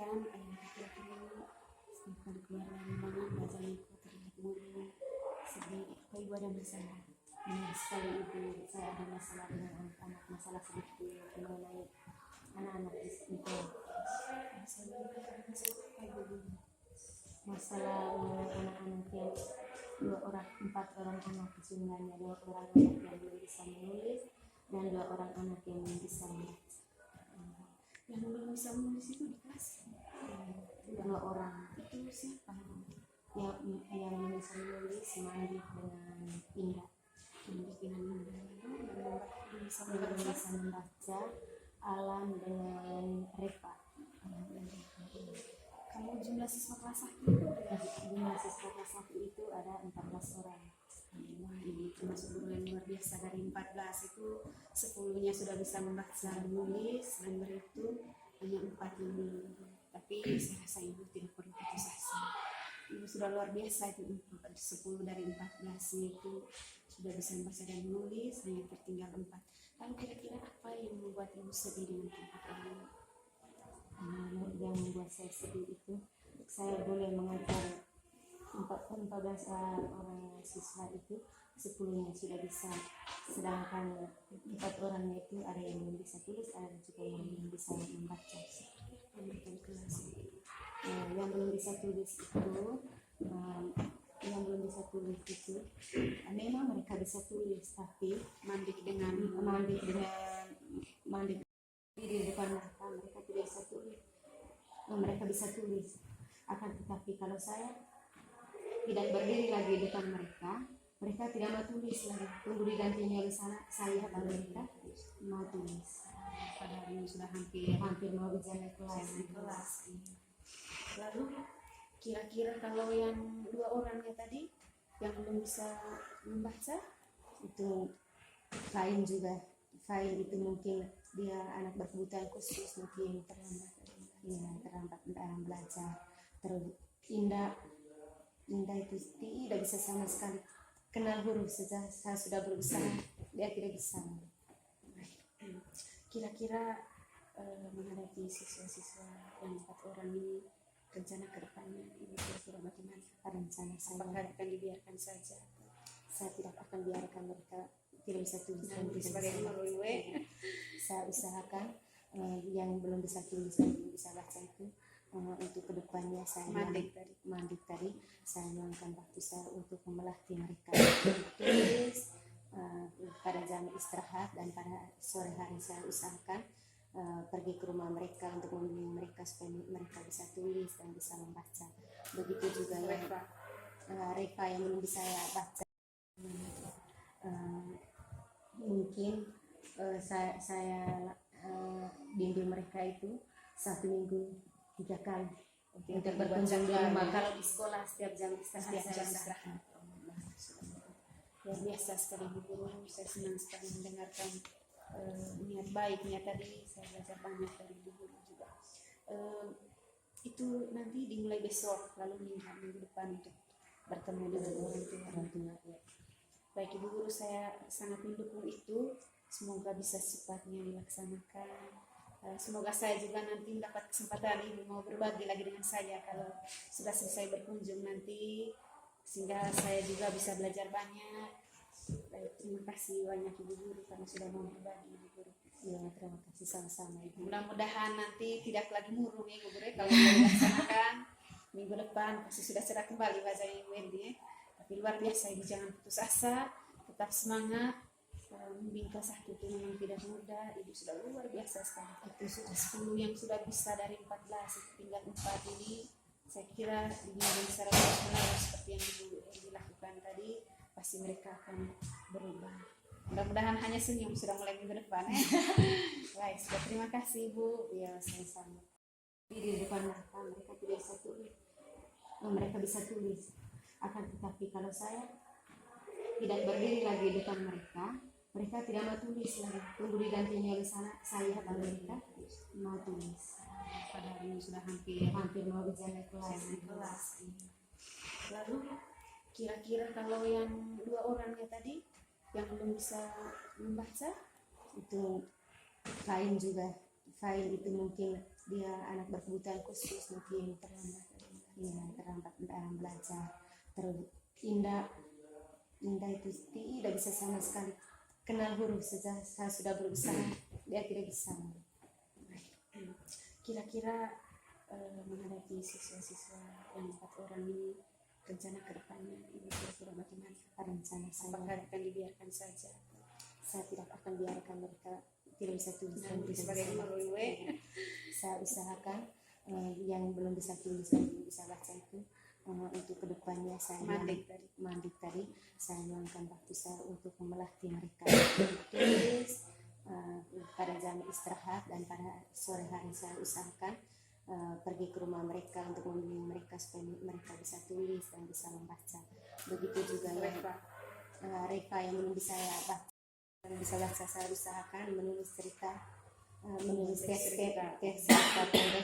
mendengarkan ayat laki-laki sedangkan keluar dari ruangan wajahnya terlihat murung, sedih. Apa ibu ada masalah? Benar sekali ibu, saya ada masalah dengan anak-anak, masalah sedikit mengenai anak-anak itu. Masalah mengenai anak-anak yang empat orang anak jumlahnya, 2 orang anak yang belum bisa menulis dan 2 orang anak yang belum bisa membaca. Yang belum bisa menulis itu di kelas 2 orang itu siapa? yang bisa menulis Mandi dengan Indah. Belum bisa Belum membaca. bisa membaca Alam dengan Reva. Kalau jumlah siswa kelas 1 itu Jumlah siswa kelas 1 itu ada 14 orang. wah, ini termasuk guru yang luar biasa. Dari 14 itu 10-nya sudah bisa membaca menulis, dan berhitung hanya 4 ini. Tapi saya rasa ibu tidak perlu putus asa. Ibu sudah luar biasa, itu 10 dari 14 itu sudah bisa membaca dan menulis, hanya tertinggal 4. Lalu kira-kira apa yang membuat ibu sedih dengan tempat ini? Yang membuat saya sedih itu saya boleh mengajar 14 orang siswa itu, 10-nya sudah bisa, sedangkan 4 orangnya itu ada yang belum bisa tulis, ada juga yang belum bisa membaca. Memberikan kelas Yang belum bisa tulis itu memang mereka bisa tulis, tapi mandik dengan mandi di depan mereka tidak bisa tulis. Mereka bisa tulis, akan tetapi kalau saya tidak berdiri lagi di depan mereka tidak mau tulis lagi, tunggu digantinya oleh saya baru mereka mau tulis. Padahal ini sudah hampir mau ujian kelas. Lalu kira-kira kalau yang 2 orangnya tadi yang belum bisa membaca Itu Fain juga. Fain itu mungkin dia anak berkebutuhan khusus, mungkin terlambat dalam belajar. Terus Indah itu tidak bisa sama sekali kenal huruf, sejak saya sudah berusaha dia tidak bisa. Kira-kira menghadapi siswa-siswa yang 4 orang ini, rencana ke depannya ibu kira-kira bagaimana? Rencana saya, Apakah akan dibiarkan saja? saya tidak akan biarkan mereka tidak bisa tulis dan tidak Sebagai bisa guru baca. Saya usahakan yang belum bisa tulis dan belum bisa baca itu untuk kedepannya saya mandik tadi saya meluangkan waktu saya untuk melatih mereka tulis pada jam istirahat, dan pada sore hari saya usahakan pergi ke rumah mereka untuk membimbing mereka supaya mereka bisa tulis dan bisa membaca. Begitu juga yang Reva yang belum bisa baca, mungkin saya bimbing mereka itu 1 minggu 3 kali untuk berkunjung di rumah. Kalau di sekolah setiap jam istirahat. Luar biasa sekali Bu Guru, saya senang sekali mendengarkan niat baiknya tadi. Saya belajar banyak dari Bu Guru juga. Itu nanti dimulai besok, lalu minggu depan untuk bertemu dengan orang tua. Ya. Baik Ibu Guru, saya sangat mendukung itu. Semoga bisa secepatnya dilaksanakan. Semoga saya juga nanti mendapat kesempatan Ibu mau berbagi lagi dengan saya kalau sudah selesai berkunjung nanti, sehingga saya juga bisa belajar banyak. Baik, terima kasih banyak Ibu Guru karena sudah mau berbagi Ibu Guru. Ya, terima kasih sama-sama Ibu. Mudah-mudahan nanti tidak lagi murung Ibu Guru kalau dilaksanakan minggu depan pasti sudah cerah kembali wajah Ibu Endi. Tapi luar biasa Ibu, jangan putus asa, tetap semangat. Membimbing kelas 1 itu memang tidak mudah. Ibu sudah luar biasa sekali. Itu sudah 10 yang sudah bisa dari 14, itu tinggal 4 ini. Saya kira dengan secara terus-menerus seperti yang Ibu dilakukan tadi, pasti mereka akan berubah. Mudah-mudahan hanya senyum sudah mulai minggu depan. Baik, sudah terima kasih Ibu. Ya, sama-sama. Di depan mereka tidak bisa tulis. Mereka bisa tulis. Akan tetapi kalau saya tidak berdiri lagi di depan mereka tidak mau tulis lagi. Tunggu digantinya oleh saya baru mereka mau tulis. Padahal ini sudah hampir mau ujian kelas. Lalu kira-kira kalau yang 2 orangnya tadi yang belum bisa membaca, itu Fain juga. file itu mungkin dia anak berkebutuhan khusus, mungkin terlambat dalam belajar. Terus Indah itu tidak bisa sama sekali kenal huruf sejak saya sudah berusaha, dia tidak bisa. Kira-kira menghadapi siswa-siswa yang 4 orang ini, rencana ke depannya Ibu kira-kira bagaimana? Rencana Apakah saya, akan dibiarkan saja? saya tidak akan biarkan mereka tidak bisa tulis dan Nanti tidak sebagai bisa guru baca. we, Saya usahakan yang belum bisa tulis dan belum bisa baca itu untuk kedepannya saya mandik tadi saya meluangkan waktu saya untuk melatih mereka untuk tulis pada jam istirahat, dan pada sore hari saya usahakan pergi ke rumah mereka untuk membimbing mereka supaya mereka bisa tulis dan bisa membaca. Begitu juga yang Reva yang belum bisa baca, saya usahakan menulis cerita, menulis teks pendek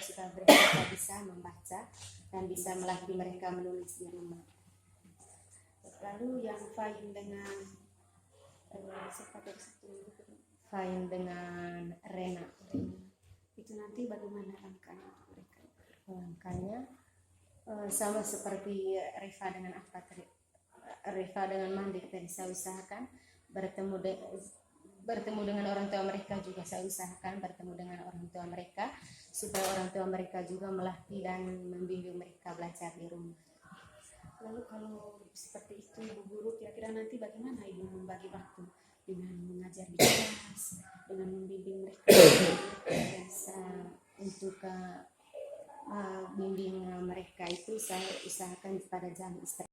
supaya mereka bisa membaca dan bisa melatih mereka menulis di rumah. lalu yang Fahim dengan siapa dari satu Fahim dengan Rena, itu nanti bagaimana langkahnya untuk mereka? langkahnya sama seperti Reva dengan Reva dengan Mandik tadi, saya usahakan bertemu dengan orang tua mereka, juga saya usahakan bertemu dengan orang tua mereka supaya orang tua mereka juga melatih dan membimbing mereka belajar di rumah. Lalu kalau seperti itu Ibu Guru, kira-kira nanti bagaimana Ibu membagi waktu dengan mengajar di kelas, dengan membimbing mereka? Untuk bimbing mereka itu saya usahakan pada jam istirahat.